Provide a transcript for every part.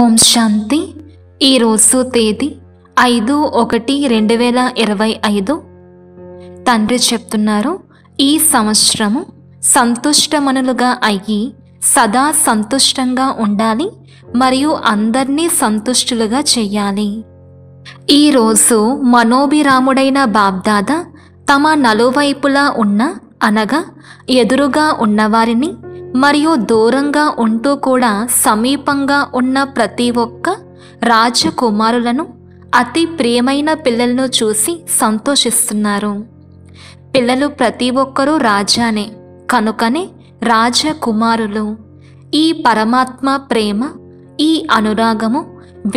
ఓం శాంతి. ఈరోజు తేదీ 5/1/2025. తండ్రి చెప్తున్నారు, ఈ సంవత్సరము సంతుష్టమనులుగా అయ్యి సదా సంతుష్టంగా ఉండాలి మరియు అందరినీ సంతుష్టులుగా చెయ్యాలి. ఈరోజు మనోభిరాముడైన బాబ్దాదా తమ నలువైపులా ఉన్న అనగా ఎదురుగా ఉన్నవారిని మరియు దూరంగా ఉంటూ కూడా సమీపంగా ఉన్న ప్రతి ఒక్క రాజకుమారులను, అతి ప్రియమైన పిల్లలను చూసి సంతోషిస్తున్నారు. పిల్లలు ప్రతి ఒక్కరూ రాజానే, కనుకనే రాజకుమారులు. ఈ పరమాత్మ ప్రేమ, ఈ అనురాగము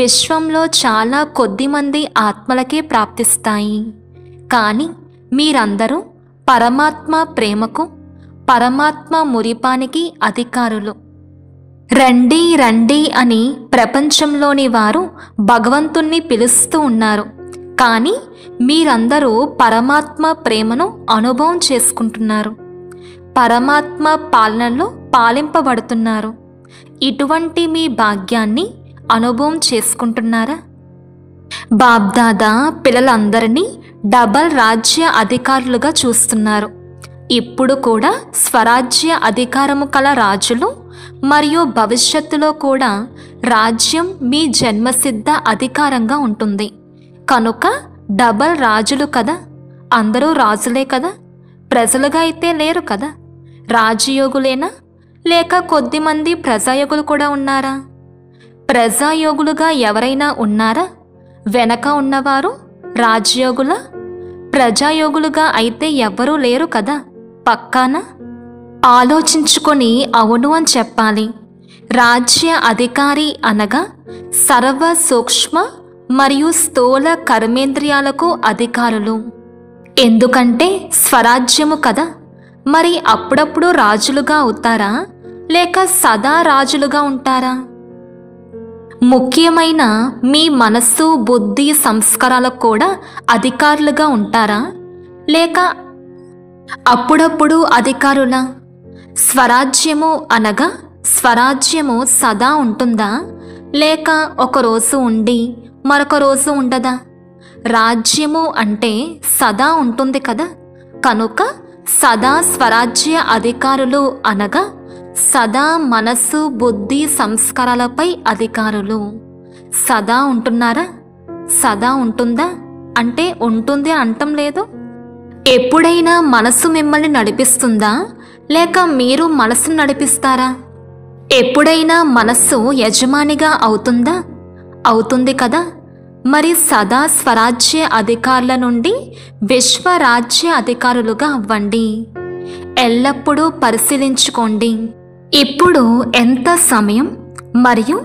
విశ్వంలో చాలా కొద్దిమంది ఆత్మలకే ప్రాప్తిస్తాయి. కానీ మీరందరూ పరమాత్మ ప్రేమకు, పరమాత్మ మురిపానికి అధికారులు. రండి రండి అని ప్రపంచంలోని వారు భగవంతుణ్ణి పిలుస్తూ ఉన్నారు. కానీ మీరందరూ పరమాత్మ ప్రేమను అనుభవం చేసుకుంటున్నారు, పరమాత్మ పాలనలో పాలింపబడుతున్నారు. ఇటువంటి మీ భాగ్యాన్ని అనుభవం చేసుకుంటున్నారా? బాబ్దాదా పిల్లలందరినీ డబల్ రాజ్య అధికారులుగా చూస్తున్నారు. ఇప్పుడు కూడా స్వరాజ్య అధికారము కల రాజులు మరియు భవిష్యత్తులో కూడా రాజ్యం మీ జన్మసిద్ధ అధికారంగా ఉంటుంది. కనుక డబల్ రాజులు కదా. అందరూ రాజులే కదా, ప్రజలుగా అయితే లేరు కదా. రాజయోగులేనా లేక కొద్దిమంది ప్రజాయోగులు కూడా ఉన్నారా? ప్రజాయోగులుగా ఎవరైనా ఉన్నారా? వెనక ఉన్నవారు రాజయోగుల? ప్రజాయోగులుగా అయితే ఎవ్వరూ లేరు కదా. పక్కాన ఆలోచించుకొని అవును అని చెప్పాలి. రాజ్య అధికారి అనగా సర్వ సూక్ష్మ మరియు స్థూల కర్మేంద్రియాలకు అధికారులు. ఎందుకంటే స్వరాజ్యము కదా. మరి అప్పుడప్పుడు రాజులుగా అవుతారా లేక సదా రాజులుగా ఉంటారా? ముఖ్యమైన మీ మనస్సు, బుద్ధి, సంస్కారాలకు కూడా అధికారులుగా ఉంటారా లేక అప్పుడప్పుడు అధికారులా? స్వరాజ్యము అనగా స్వరాజ్యము సదా ఉంటుందా లేక ఒకరోజు ఉండి మరొక రోజు ఉండదా? రాజ్యము అంటే సదా ఉంటుంది కదా. కనుక సదా స్వరాజ్య అధికారులు అనగా సదా మనస్సు, బుద్ధి, సంస్కారాలపై అధికారులు. సదా ఉంటున్నారా? సదా ఉంటుందా అంటే ఉంటుంది అంటం లేదు. ఎప్పుడైనా మనసు మిమ్మల్ని నడిపిస్తుందా లేక మీరు మనసును నడిపిస్తారా? ఎప్పుడైనా మనస్సు యజమానిగా అవుతుందా? అవుతుంది కదా. మరి సదా స్వరాజ్య అధికారుల నుండి విశ్వరాజ్య అధికారులుగా అవ్వండి. ఎల్లప్పుడూ పరిశీలించుకోండి. ఇప్పుడు ఎంత సమయం మరియు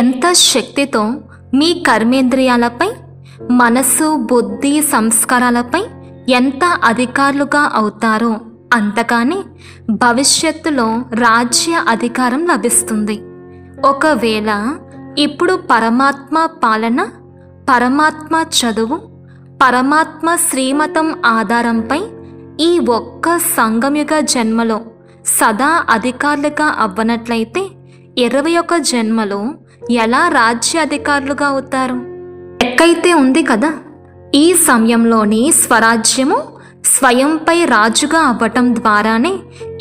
ఎంత శక్తితో మీ కర్మేంద్రియాలపై, మనసు, బుద్ధి, సంస్కారాలపై ఎంత అధికారులుగా అవుతారో అంతగానే భవిష్యత్తులో రాజ్య అధికారం లభిస్తుంది. ఒకవేళ ఇప్పుడు పరమాత్మ పాలన, పరమాత్మ చదువు, పరమాత్మ శ్రీమతం ఆధారంపై ఈ ఒక్క సంగమయుగ జన్మలో సదా అధికారులుగా అవ్వనట్లయితే 21 జన్మలో ఎలా రాజ్య అధికారులుగా అవుతారు? ఎక్కైతే ఉంది కదా. ఈ సమయంలోని స్వరాజ్యము స్వయంపై రాజుగా అవ్వటం ద్వారానే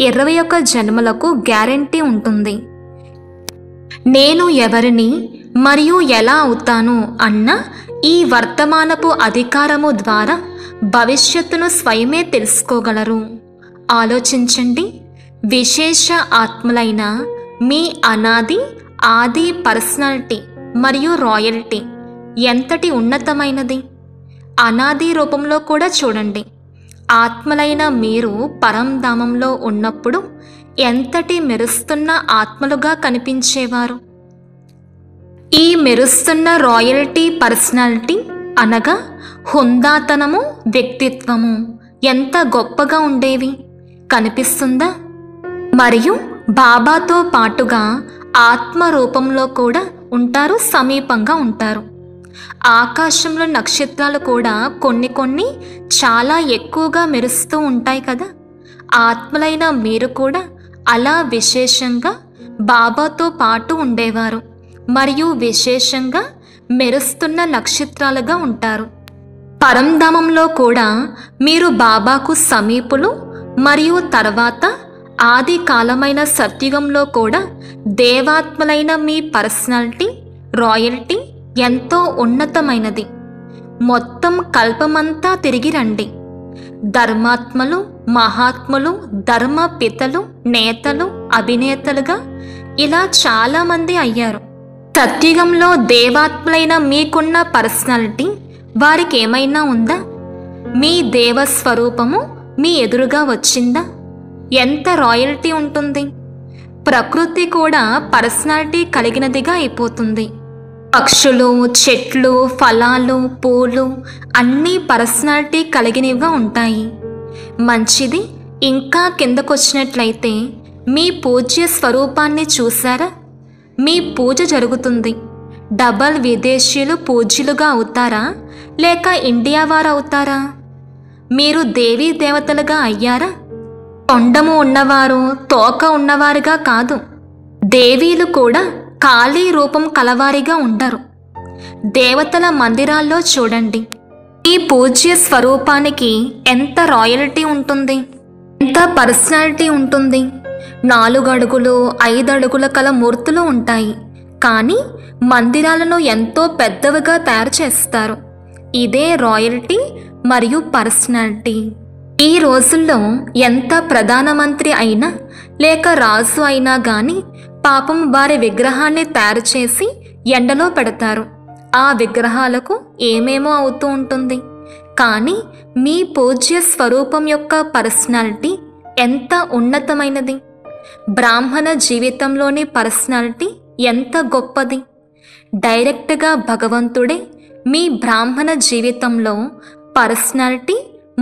21 జన్మలకు గ్యారెంటీ ఉంటుంది. నేను ఎవరిని మరియు ఎలా అవుతాను అన్న ఈ వర్తమానపు అధికారము ద్వారా భవిష్యత్తును స్వయమే తెలుసుకోగలరు. ఆలోచించండి. విశేష ఆత్మలైన మీ అనాది ఆది పర్సనాలిటీ మరియు రాయల్టీ ఎంతటి ఉన్నతమైనది. అనాది రూపంలో కూడా చూడండి. ఆత్మలైన మీరు పరంధామంలో ఉన్నప్పుడు ఎంతటి మెరుస్తున్న ఆత్మలుగా కనిపించేవారు. ఈ మెరుస్తున్న రాయల్టీ పర్సనాలిటీ అనగా హుందాతనము, వ్యక్తిత్వము ఎంత గొప్పగా ఉండేవి కనిపిస్తుందా? మరియు బాబాతో పాటుగా ఆత్మ రూపంలో కూడా ఉంటారు, సమీపంగా ఉంటారు. ఆకాశంలో నక్షత్రాలు కూడా కొన్ని చాలా ఎక్కువగా మెరుస్తూ ఉంటాయి కదా. ఆత్మలైన మీరు కూడా అలా విశేషంగా బాబాతో పాటు ఉండేవారు. మరియు విశేషంగా మెరుస్తున్న నక్షత్రాలుగా ఉంటారు. పరంధామంలో కూడా మీరు బాబాకు సమీపులు మరియు తర్వాత ఆది కాలమైన సత్యుగంలో కూడా దేవాత్మలైన మీ పర్సనాలిటీ రాయల్టీ ఎంతో ఉన్నతమైనది. మొత్తం కల్పమంతా తిరిగి రండి. ధర్మాత్మలు, మహాత్ములు, ధర్మ పితలు, నేతలు, అభినేతలుగా ఇలా చాలామంది అయ్యారు. సత్యుగంలో దేవాత్మలైన మీకున్న పర్సనాలిటీ వారికి ఏమైనా ఉందా? మీ దేవస్వరూపము మీ ఎదురుగా వచ్చిందా? ఎంత రాయల్టీ ఉంటుంది. ప్రకృతి కూడా పర్సనాలిటీ కలిగినదిగా అయిపోతుంది. పక్షులు, చెట్లు, ఫలాలు, పూలు అన్నీ పర్సనాలిటీ కలిగినవిగా ఉంటాయి. మంచిది. ఇంకా కిందకొచ్చినట్లయితే మీ పూజ్య స్వరూపాన్ని చూసారా? మీ పూజ జరుగుతుంది. డబల్ విదేశీయులు పూజ్యులుగా అవుతారా లేక ఇండియా వారు అవుతారా? మీరు దేవీ దేవతలుగా అయ్యారా? తొండము ఉన్నవారు, తోక ఉన్నవారుగా కాదు. దేవీలు కూడా ఖాళీ రూపం కలవారిగా ఉండరు. దేవతల మందిరాల్లో చూడండి. ఈ పూజ్య స్వరూపానికి ఎంత రాయల్టీ ఉంటుంది, ఎంత పర్సనాలిటీ ఉంటుంది. 4 అడుగులు 5 అడుగుల కల మూర్తులు ఉంటాయి, కానీ మందిరాలను ఎంతో పెద్దవిగా తయారు చేస్తారు. ఇదే రాయల్టీ మరియు పర్సనాలిటీ. ఈ రోజుల్లో ఎంత ప్రధానమంత్రి అయినా లేక రాజు అయినా కానీ పాపం వారి విగ్రహాన్ని తయారు చేసి ఎండలో పెడతారు. ఆ విగ్రహాలకు ఏమేమో అవుతూ ఉంటుంది. కానీ మీ పూజ్య స్వరూపం యొక్క పర్సనాలిటీ ఎంత ఉన్నతమైనది. బ్రాహ్మణ జీవితంలోని పర్సనాలిటీ ఎంత గొప్పది. డైరెక్ట్గా భగవంతుడే మీ బ్రాహ్మణ జీవితంలో పర్సనాలిటీ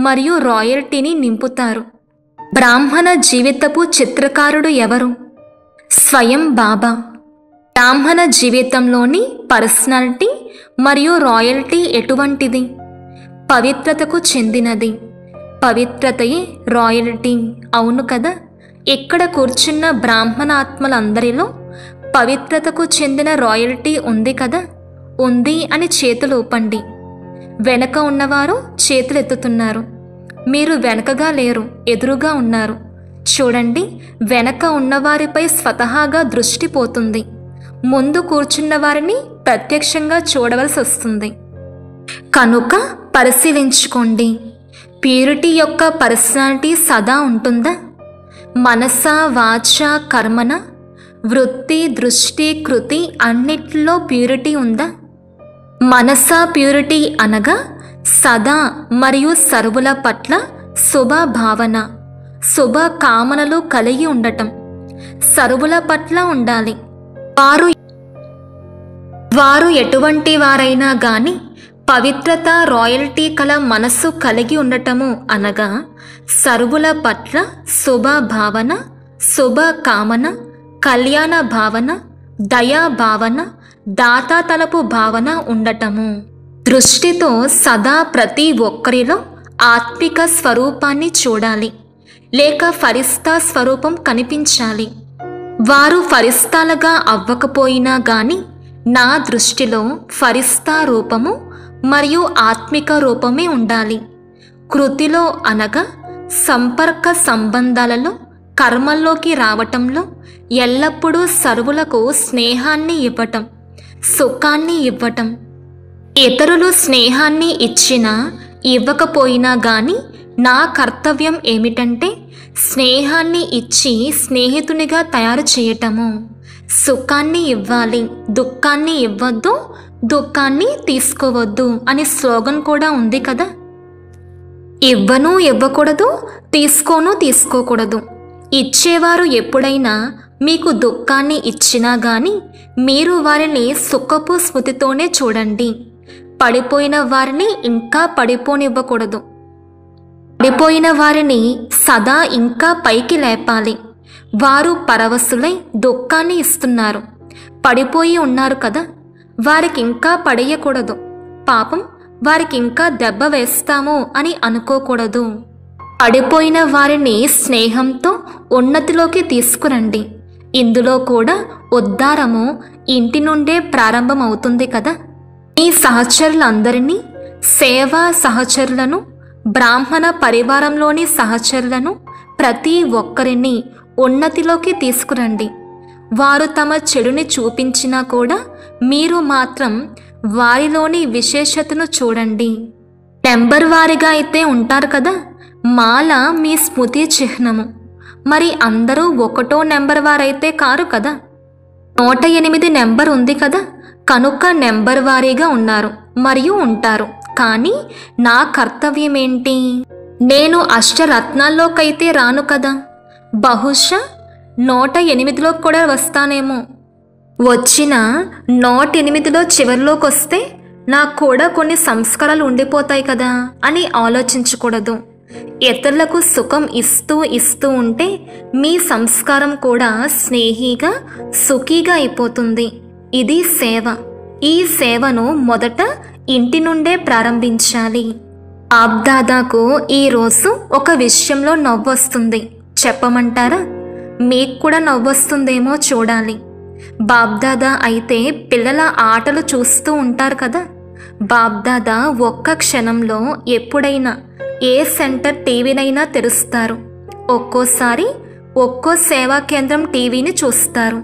మరియు రాయల్టీని నింపుతారు. బ్రాహ్మణ జీవితపు చిత్రకారుడు ఎవరు? స్వయం బాబా. బ్రాహ్మణ జీవితంలోని పర్సనాలిటీ మరియు రాయల్టీ ఎటువంటిది? పవిత్రతకు చెందినది. పవిత్రతయే రాయల్టీ. అవును కదా? ఇక్కడ కూర్చున్న బ్రాహ్మణాత్మలందరిలో పవిత్రతకు చెందిన రాయల్టీ ఉంది కదా? ఉంది అని చేతులు ఊపండి. వెనక ఉన్నవారు చేతులు ఎత్తుతున్నారు. మీరు వెనకగా లేరు, ఎదురుగా ఉన్నారు. చూడండి, వెనక ఉన్నవారిపై స్వతహాగా దృష్టి పోతుంది. ముందు కూర్చున్న వారిని ప్రత్యక్షంగా చూడవలసి వస్తుంది. కనుక పరిశీలించుకోండి. ప్యూరిటీ యొక్క పర్సనాలిటీ సదా ఉంటుందా? మనస, వాచ, కర్మన, వృత్తి, దృష్టి, కృతి అన్నిటిలో ప్యూరిటీ ఉందా? మనస ప్యూరిటీ అనగా సదా మరియు సర్వుల పట్ల శుభ భావన, శుభ కామనలు కలిగి ఉండటం. సర్వుల పట్ల ఉండాలి. వారు ఎటువంటి వారైనా గాని పవిత్రత, రాయల్టీ కల మనస్సు కలిగి ఉండటము అనగా సర్వుల పట్ల శుభ భావన, శుభ కామన, కళ్యాణ భావన, దయా భావన, దాతా తలపు భావన ఉండటము. దృష్టితో సదా ప్రతి ఒక్కరిలో ఆత్మిక స్వరూపాన్ని చూడాలి, లేక ఫరిస్తా స్వరూపం కనిపించాలి. వారు ఫరిస్తాలుగా అవ్వకపోయినా గాని నా దృష్టిలో ఫరిస్తా రూపము మరియు ఆత్మిక రూపమే ఉండాలి. కృతిలో అనగా సంపర్క సంబంధాలలో, కర్మల్లోకి రావటంలో ఎల్లప్పుడూ సర్వులకు స్నేహాన్ని ఇవ్వటం, సుఖాన్ని ఇవ్వటం. ఇతరులు స్నేహాన్ని ఇచ్చినా ఇవ్వకపోయినా గాని నా కర్తవ్యం ఏమిటంటే స్నేహాన్ని ఇచ్చి స్నేహితునిగా తయారు చేయటము. సుఖాన్ని ఇవ్వాలి, దుఃఖాన్ని ఇవ్వద్దు, దుఃఖాన్ని తీసుకోవద్దు అని స్లోగన్ కూడా ఉంది కదా. ఇవ్వను ఇవ్వకూడదు, తీసుకోను తీసుకోకూడదు. ఇచ్చేవారు ఎప్పుడైనా మీకు దుఃఖాన్ని ఇచ్చినా గాని మీరు వారిని సుఖపు స్మృతితోనే చూడండి. పడిపోయిన వారిని ఇంకా పడిపోనివ్వకూడదు. పడిపోయిన వారిని సదా ఇంకా పైకి లేపాలి. వారు పరవశులై దుఃఖాన్ని ఇస్తున్నారు. పడిపోయి ఉన్నారు కదా, వారికి ఇంకా పడేయకూడదు. పాపం వారికి ఇంకా దెబ్బ వేస్తాము అని అనుకోకూడదు. పడిపోయిన వారిని స్నేహంతో ఉన్నతిలోకి తీసుకురండి. ఇందులో కూడా ఉద్ధారము ఇంటి నుండే ప్రారంభమవుతుంది కదా. మీ సహచరులందరినీ, సేవా సహచరులను, బ్రాహ్మణ పరివారంలోని సహచరులను, ప్రతి ఒక్కరిని ఉన్నతిలోకి తీసుకురండి. వారు తమ చెడుని చూపించినా కూడా మీరు మాత్రం వారిలోని విశేషతను చూడండి. నెంబర్ వారిగా అయితే ఉంటారు కదా. మాల మీ స్మృతి చిహ్నము. మరి అందరూ ఒకటో నెంబర్ వారైతే కారు కదా. 108 నెంబర్ ఉంది కదా, కనుక నెంబర్ వారీగా ఉన్నారు మరియు ఉంటారు. కానీ నా కర్తవ్యం ఏంటి? నేను అష్టరత్నాల్లోకైతే రాను కదా. బహుశా 108లో కూడా వస్తానేమో. వచ్చిన 108లో చివరిలోకి వస్తే నాకు కూడా కొన్ని సంస్కారాలు ఉండిపోతాయి కదా అని ఆలోచించకూడదు. ఇతరులకు సుఖం ఇస్తూ ఉంటే మీ సంస్కారం కూడా స్నేహిగా, సుఖీగా అయిపోతుంది. ఇది సేవ. ఈ సేవను మొదట ఇంటి నుండే ప్రారంభించాలి. బాబ్దాదాకు ఈరోజు ఒక విషయంలో నవ్వొస్తుంది. చెప్పమంటారా? మీకు కూడా నవ్వొస్తుందేమో చూడాలి. బాబ్దాదా అయితే పిల్లల ఆటలు చూస్తూ ఉంటారు కదా. బాబ్దాదా ఒక్క క్షణంలో ఎప్పుడైనా ఏ సెంటర్ టీవీనైనా తెరుస్తారు. ఒక్కోసారి ఒక్కో సేవా కేంద్రం టీవీని చూస్తారు.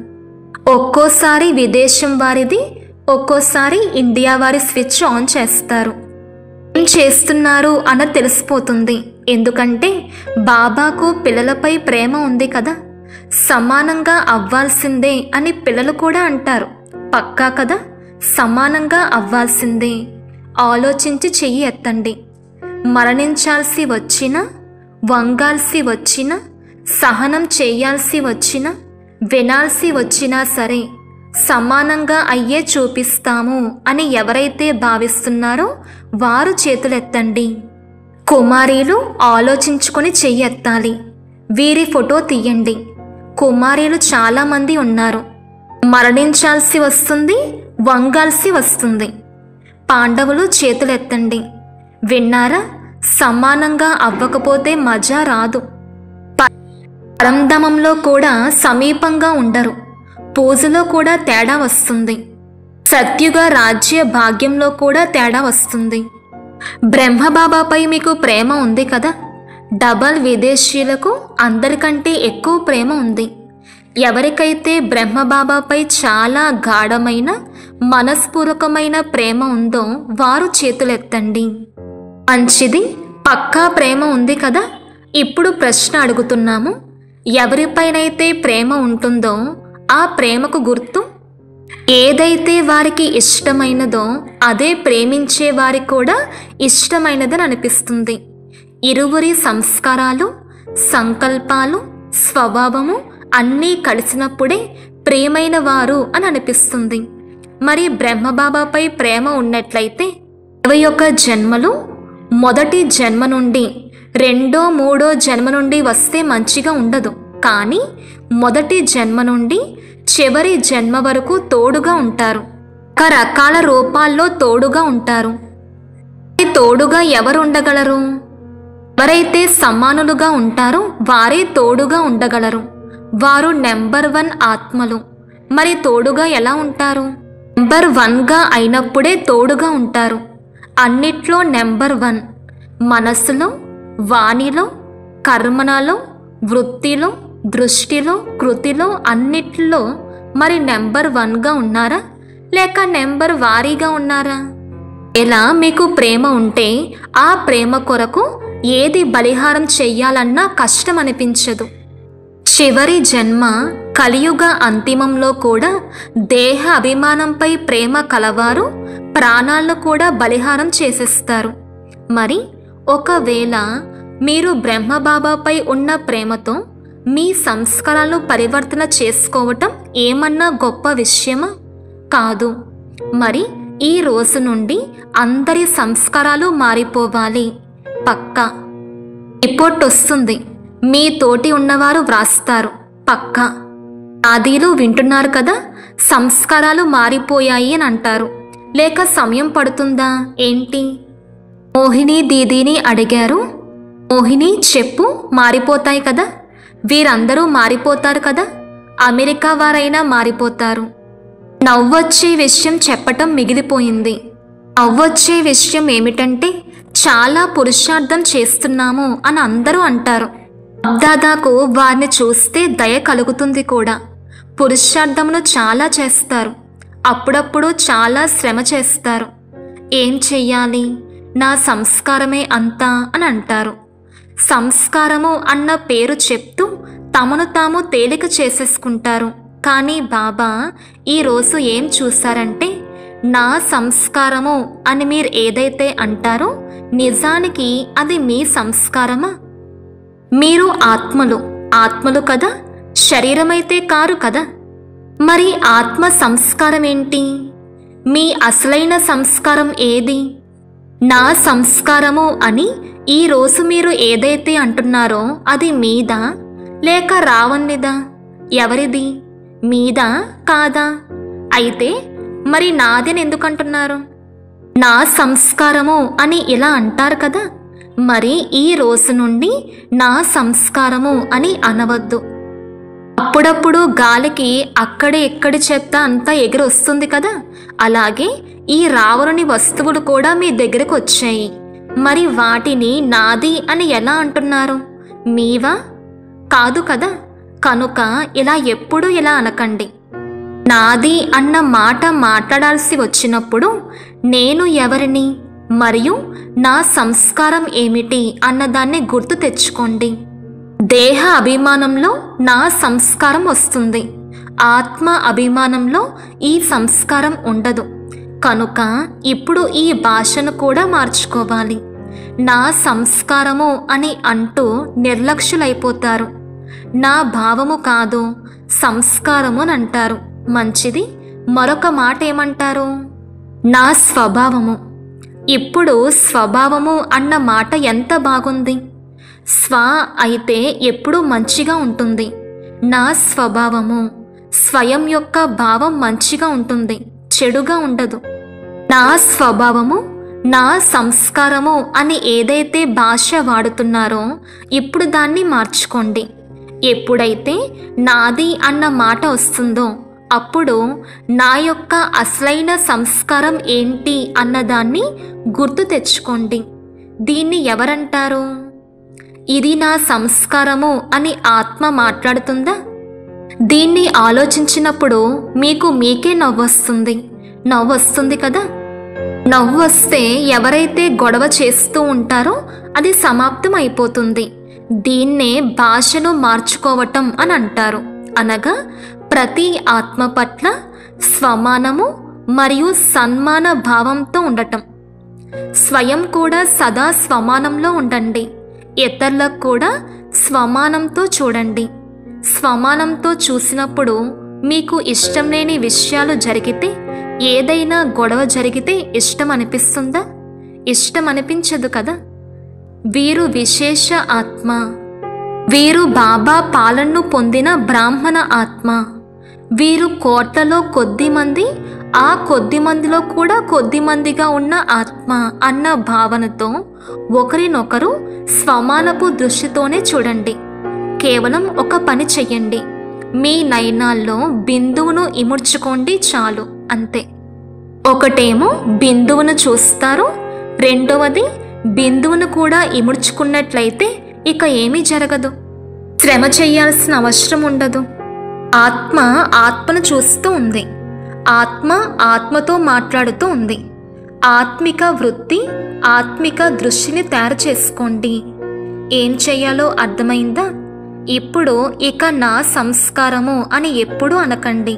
ఒక్కోసారి విదేశం వారిది, ఒక్కోసారి ఇండియా వారి స్విచ్ ఆన్ చేస్తారు. ఏం చేస్తున్నారు అన్నది తెలిసిపోతుంది. ఎందుకంటే బాబాకు పిల్లలపై ప్రేమ ఉంది కదా. సమానంగా అవ్వాల్సిందే అని పిల్లలు కూడా అంటారు. పక్కా కదా. సమానంగా అవ్వాల్సిందే. ఆలోచించి చెయ్యి ఎత్తండి. మరణించాల్సి వచ్చినా, వంగాల్సి వచ్చినా, సహనం చేయాల్సి వచ్చినా, వినాల్సి వచ్చినా సరే సమానంగా అయ్యే చూపిస్తాము అని ఎవరైతే భావిస్తున్నారో వారు చేతులెత్తండి. కుమారీలు ఆలోచించుకొని చెయ్యెత్తాలి. వీరి ఫోటో తీయండి. కుమారీలు చాలామంది ఉన్నారు. మరణించాల్సి వస్తుంది, వంగాల్సి వస్తుంది. పాండవులు చేతులెత్తండి. విన్నారా? సమానంగా అవ్వకపోతే మజా రాదు. పరంధామంలో కూడా సమీపంగా ఉండరు. పూజలో కూడా తేడా వస్తుంది. సత్యుగ రాజ్య భాగ్యంలో కూడా తేడా వస్తుంది. బ్రహ్మబాబాపై మీకు ప్రేమ ఉంది కదా. డబల్ విదేశీయులకు అందరికంటే ఎక్కువ ప్రేమ ఉంది. ఎవరికైతే బ్రహ్మబాబాపై చాలా గాఢమైన, మనస్పూర్వకమైన ప్రేమ ఉందో వారు చేతులెత్తండి. మంచిది. పక్కా ప్రేమ ఉంది కదా. ఇప్పుడు ప్రశ్న అడుగుతున్నాము. ఎవరిపైనైతే ప్రేమ ఉంటుందో ఆ ప్రేమకు గుర్తు ఏదైతే వారికి ఇష్టమైనదో అదే ప్రేమించే వారికి కూడా ఇష్టమైనదని అనిపిస్తుంది. ఇరువురి సంస్కారాలు, సంకల్పాలు, స్వభావము అన్నీ కలిసినప్పుడే ప్రియమైన వారు అని అనిపిస్తుంది. మరి బ్రహ్మబాబాపై ప్రేమ ఉన్నట్లయితే 21 జన్మలు మొదటి జన్మ నుండి 2వ 3వ జన్మ నుండి వస్తే మంచిగా ఉండదు. కానీ మొదటి జన్మ నుండి చివరి జన్మ వరకు తోడుగా ఉంటారు. రకరకాల రూపాల్లో తోడుగా ఉంటారు. తోడుగా ఎవరు ఉండగలరు? ఎవరైతే సమానులుగా ఉంటారో వారే తోడుగా ఉండగలరు. వారు నెంబర్ 1 ఆత్మలు. మరి తోడుగా ఎలా ఉంటారు? నెంబర్ 1గా అయినప్పుడే తోడుగా ఉంటారు. అన్నిట్లో నెంబర్ 1. మనస్సులో, వాణిలో, కర్మణలో, వృత్తిలో, దృష్టిలో, కృతిలో, అన్నిట్లో మరి నెంబర్ 1గా ఉన్నారా లేక నెంబర్ వారీగా ఉన్నారా? ఎలా మీకు ప్రేమ ఉంటే ఆ ప్రేమ కొరకు ఏది బలిహారం చెయ్యాలన్నా కష్టం అనిపించదు. చివరి జన్మ కలియుగ అంతిమంలో కూడా దేహ అభిమానంపై ప్రేమ కలవారు ప్రాణాలను కూడా బలిహారం చేసేస్తారు. మరి ఒకవేళ మీరు బ్రహ్మబాబాపై ఉన్న ప్రేమతో మీ సంస్కారాలను పరివర్తన చేసుకోవటం ఏమన్నా గొప్ప విషయమా? కాదు. మరి ఈ రోజు నుండి అందరి సంస్కారాలు మారిపోవాలి. పక్కా రిపోర్ట్ వస్తుంది. మీ తోటి ఉన్నవారు వ్రాస్తారు. పక్కా. ఆదీలు వింటున్నారు కదా. సంస్కారాలు మారిపోయాయి అని అంటారు. లేక సమయం పడుతుందా ఏంటి? మోహిని దీదీని అడిగారు. మోహిని చెప్పు, మారిపోతాయి కదా. వీరందరూ మారిపోతారు కదా. అమెరికా వారైనా మారిపోతారు. నవ్వొచ్చే విషయం చెప్పటం మిగిలిపోయింది. నవ్వొచ్చే విషయం ఏమిటంటే చాలా పురుషార్థం చేస్తున్నాము అని అందరూ అంటారు. బాబ్దాదాకు వారిని చూస్తే దయ కలుగుతుంది కూడా. పురుషార్థమును చాలా చేస్తారు, అప్పుడప్పుడు చాలా శ్రమ చేస్తారు. ఏం చెయ్యాలి, నా సంస్కారమే అంతా అని అంటారు. సంస్కారము అన్న పేరు చెప్తూ తమను తాము తేలిక చేసేసుకుంటారు. కానీ బాబా ఈరోజు ఏం చూశారంటే, నా సంస్కారము అని మీరు ఏదైతే అంటారో నిజానికి అది మీ సంస్కారమా? మీరు ఆత్మలు కదా, శరీరమైతే కారు కదా. మరి ఆత్మ సంస్కారం ఏంటి? మీ అసలైన సంస్కారం ఏది? నా సంస్కారము అని ఈరోజు మీరు ఏదైతే అంటున్నారో అది మీదా లేక రావణ్ణిదా? ఎవరిది? మీదా కాదా? అయితే మరి నాదని ఎందుకంటున్నారు? నా సంస్కారము అని ఇలా అంటారు కదా, మరి ఈ రోజు నుండి నా సంస్కారము అని అనవద్దు. అప్పుడప్పుడు గాలికి అక్కడే ఎక్కడి చెత్త అంతా ఎగిరి వస్తుంది కదా, అలాగే ఈ రావణుని వస్తువులు కూడా మీ దగ్గరకు వచ్చాయి. మరి వాటిని నాది అని ఎలా అంటున్నారు? మీవా? కాదు కదా. కనుక ఎప్పుడూ ఇలా అనకండి. నాది అన్న మాట మాట్లాడాల్సి వచ్చినప్పుడు నేను ఎవరిని మరియు నా సంస్కారం ఏమిటి అన్నదాన్ని గుర్తు తెచ్చుకోండి. దేహ అభిమానంలో నా సంస్కారం వస్తుంది, ఆత్మ అభిమానంలో ఈ సంస్కారం ఉండదు. కనుక ఇప్పుడు ఈ భాషను కూడా మార్చుకోవాలి. నా సంస్కారము అని అంటూ నిర్లక్ష్యులైపోతారు. నా భావము కాదు, సంస్కారము అని అంటారు. మంచిది. మరొక మాట ఏమంటారు? నా స్వభావము. ఇప్పుడు స్వభావము అన్న మాట ఎంత బాగుంది. స్వ అయితే ఎప్పుడూ మంచిగా ఉంటుంది. నా స్వభావము, స్వయం యొక్క భావం మంచిగా ఉంటుంది, చెడుగా ఉండదు. నా స్వభావము, నా సంస్కారము అని ఏదైతే భాష వాడుతున్నారో ఇప్పుడు దాన్ని మార్చుకోండి. ఎప్పుడైతే నాది అన్న మాట వస్తుందో అప్పుడు నా యొక్క అసలైన సంస్కారం ఏంటి అన్నదాన్ని గుర్తు తెచ్చుకోండి. దీన్ని ఎవరంటారు? ఇది నా సంస్కారము అని ఆత్మ మాట్లాడుతుందా? దీన్ని ఆలోచించినప్పుడు మీకే నవ్వొస్తుంది కదా. నవ్వు వస్తే ఎవరైతే గొడవ చేస్తూ ఉంటారో అది సమాప్తం అయిపోతుంది. దీన్నే భాషను మార్చుకోవటం అని అంటారు. అనగా ప్రతి ఆత్మ పట్ల స్వమానము మరియు సన్మాన భావంతో ఉండటం. స్వయం కూడా సదా స్వమానంలో ఉండండి. ఇతరులకు కూడా స్వమానంతో చూడండి. స్వమానంతో చూసినప్పుడు మీకు ఇష్టం లేని విషయాలు జరిగితే, ఏదైనా గొడవ జరిగితే ఇష్టం అనిపిస్తుందా? ఇష్టం అనిపించదు కదా. వీరు విశేష ఆత్మ, వీరు బాబా పాలనను పొందిన బ్రాహ్మణ ఆత్మ. వీరు కోట్లలో కొద్దిమంది, ఆ కొద్ది మందిలో కూడా కొద్దిమందిగా ఉన్న ఆత్మ అన్న భావనతో ఒకరినొకరు స్వమానపు దృష్టితోనే చూడండి. కేవలం ఒక పని చెయ్యండి. మీ నయనాల్లో బిందువును ఇముడ్చుకోండి, చాలు, అంతే. ఒకటేమో బిందువును చూస్తారు, రెండవది బిందువును కూడా ఇముడ్చుకున్నట్లయితే ఇక ఏమీ జరగదు. శ్రమ చెయ్యాల్సిన అవసరం ఉండదు. ఆత్మను చూస్తూ ఉంది. ఆత్మతో మాట్లాడుతూ ఉంది. ఆత్మిక వృత్తి, ఆత్మిక దృష్టిని తయారు చేసుకోండి. ఏం చెయ్యాలో అర్థమైందా? ఇప్పుడు ఇక నా సంస్కారము అని ఎప్పుడూ అనకండి.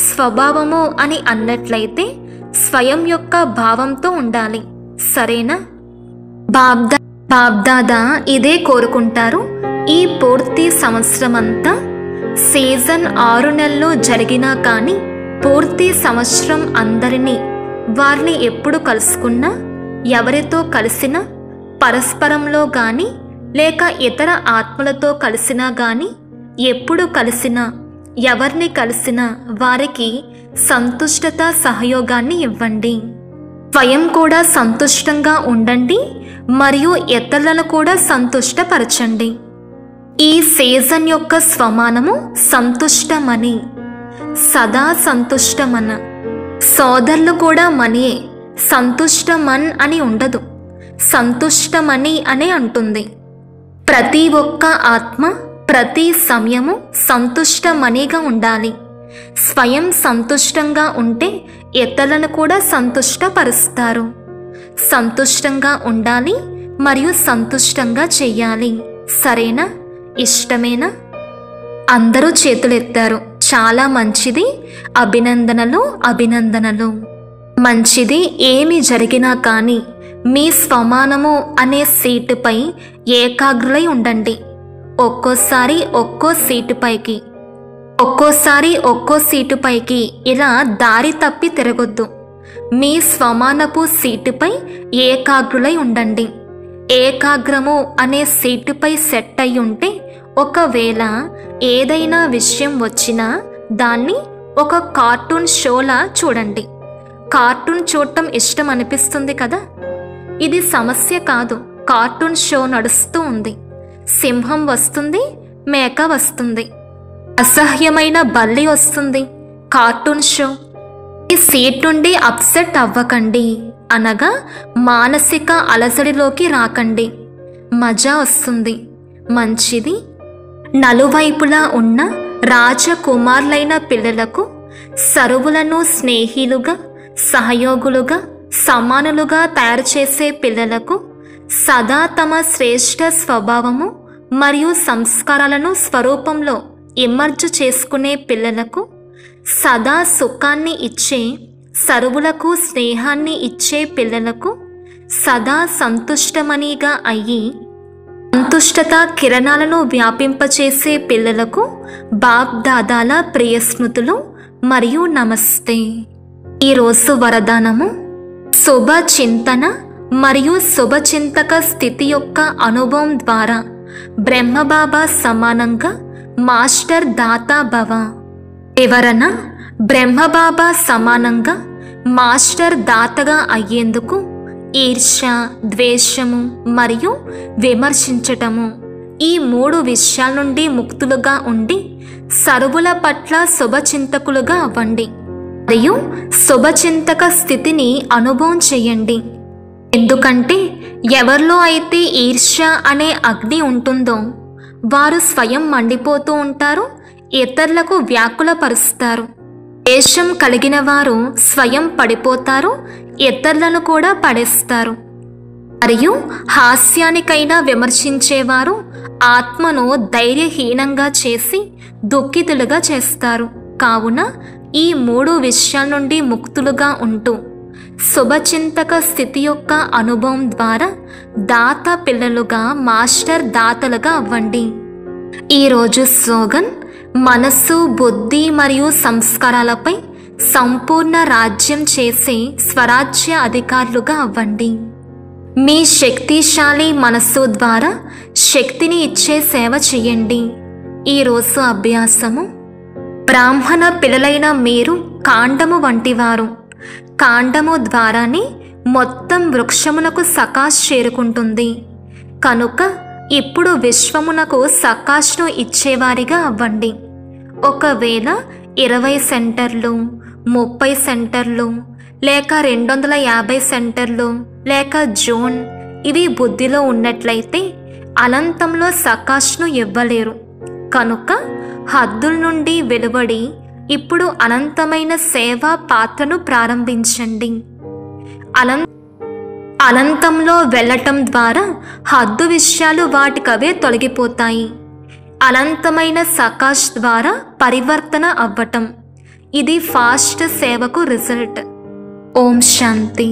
స్వభావము అని అన్నట్లయితే స్వయం యొక్క భావంతో ఉండాలి. సరేనా? బాబ్దాదా ఇదే కోరుకుంటారు. ఈ పూర్తి సంవత్సరమంతా సీజన్ 6 నెలలు జరిగినా కానీ పూర్తి సంవత్సరం అందరినీ, వారిని ఎప్పుడు కలుసుకున్నా, ఎవరితో కలిసినా, పరస్పరంలో కానీ లేక ఇతర ఆత్మలతో కలిసినా కానీ, ఎప్పుడు కలిసినా, ఎవరిని కలిసినా వారికి సంతుష్టత సహయోగాన్ని ఇవ్వండి. స్వయం కూడా సంతుష్టంగా ఉండండి మరియు ఇతరులను కూడా సంతుష్టపరచండి. ఈ సీజన్ యొక్క స్వమానము సంతుష్టమని. సదా సంతుష్టమన. సోదరులు కూడా మనీయే, సంతుష్టమన్ అని ఉండదు, సంతుష్టమని అనే అంటుంది. ప్రతి ఒక్క ఆత్మ ప్రతి సమయము సంతుష్టమనిగా ఉండాలి. స్వయం సంతుష్టంగా ఉంటే ఇతరులను కూడా సంతుష్టపరుస్తారు. సంతుష్టంగా ఉండాలి మరియు సంతుష్టంగా చెయ్యాలి. సరేనా? ఇష్టమేనా? అందరూ చేతులెత్తారు. చాలా మంచిది. అభినందనలు, అభినందనలు. మంచిది. ఏమి జరిగినా కానీ మీ స్వమానము అనే సీటుపై ఏకాగ్రులై ఉండండి. ఒక్కోసారి ఒక్కో సీటుపైకి, ఒక్కోసారి ఒక్కో సీటుపైకి ఇలా దారి తప్పి తిరగొద్దు. మీ స్వమానపు సీటుపై ఏకాగ్రులై ఉండండి. ఏకాగ్రము అనే సీటుపై సెట్ అయి ఉంటే ఒకవేళ ఏదైనా విషయం వచ్చినా దాన్ని ఒక కార్టూన్ షోలా చూడండి. కార్టూన్ చూడటం ఇష్టం అనిపిస్తుంది కదా? ఇది సమస్య కాదు. కార్టూన్ షో నడుస్తూ ఉంది. సింహం వస్తుంది, మేక వస్తుంది, అసహ్యమైన బల్లి వస్తుంది. Cartoon show. ఈ సీట్ నుండి అప్సెట్ అవ్వకండి, అనగా మానసిక అలసడిలోకి రాకండి. మజా వస్తుంది. మంచిది. నలువైపులా ఉన్న రాజకుమారులైన పిల్లలకు సరువులను స్నేహిలుగా, సహయోగులుగా, సమానులుగా తయారు చేసే పిల్లలకు సదా తమ శ్రేష్ఠ స్వభావము మరియు సంస్కారాలను స్వరూపంలో ఇమర్జు చేసుకునే పిల్లలకు సదా సుఖాన్ని ఇచ్చే, సరువులకు స్నేహాన్ని ఇచ్చే పిల్లలకు సదా సంతుష్టమనిగా అయ్యి సంతుష్టత కిరణాలను వ్యాపింపచేసే పిల్లలకు బాప్ దాదాల ప్రియ స్మృతులు మరియు నమస్తే. ఈరోజు వరదానము శుభ చింతన మరియు శుభచింతక స్థితి యొక్క అనుభవం ద్వారా బ్రహ్మబాబా సమానంగా మాస్టర్ దాతా భవ. వివరణ: బ్రహ్మబాబా సమానంగా మాస్టర్ దాతగా అయ్యేందుకు ఈర్ష్య, ద్వేషము మరియు విమర్శించటము ఈ 3 విషయాల నుండి ముక్తులుగా ఉండి సరువుల పట్ల శుభచింతకులుగా అవ్వండి మరియు శుభచింతక స్థితిని అనుభవం చేయండి. ఎందుకంటే ఎవరిలో అయితే ఈర్ష్య అనే అగ్ని ఉంటుందో వారు స్వయం మండిపోతూ ఉంటారు, ఇతరులకు వ్యాకులపరుస్తారు. ద్వేషం కలిగిన వారు స్వయం పడిపోతారు, ఇతరులను కూడా పడేస్తారు. మరియు హాస్యానికైనా విమర్శించేవారు ఆత్మను ధైర్యహీనంగా చేసి దుఃఖితులుగా చేస్తారు. కావున ఈ 3 విషయాల నుండి ముక్తులుగా ఉంటూ శుభచింతక స్థితి యొక్క అనుభవం ద్వారా దాత పిల్లలుగా మాస్టర్ దాతలుగా అవ్వండి. ఈరోజు స్లోగన్: మనస్సు, బుద్ధి మరియు సంస్కారాలపై సంపూర్ణ రాజ్యం చేసే స్వరాజ్య అధికారులుగా అవ్వండి. మీ శక్తిశాలి మనస్సు ద్వారా శక్తిని ఇచ్చే సేవ చేయండి. ఈరోజు అభ్యాసము: బ్రాహ్మణ పిల్లలైన మీరు కాండము వంటివారు. కాండము ద్వారానే మొత్తం వృక్షమునకు సకాష్ చేరుకుంటుంది. కనుక ఇప్పుడు విశ్వమునకు సకాష్ను ఇచ్చేవారిగా అవ్వండి. ఒకవేళ 20 సెంటర్లు, 30 సెంటర్లు, లేక 250 సెంటర్లు, లేక జోన్ ఇవి బుద్ధిలో ఉన్నట్లయితే అనంతంలో సకాష్ను ఇవ్వలేరు. కనుక హద్దుల నుండి వెలువడి ఇప్పుడు అనంతమైన సేవా పాత్రను ప్రారంభించండి. అనంతంలో వెళ్ళటం ద్వారా హద్దు విషయాలు వాటికవే తొలగిపోతాయి. అనంతమైన సకాష్ ద్వారా పరివర్తన అవ్వటం, ఇది ఫాస్ట్ సేవకు రిజల్ట్. ఓం శాంతి.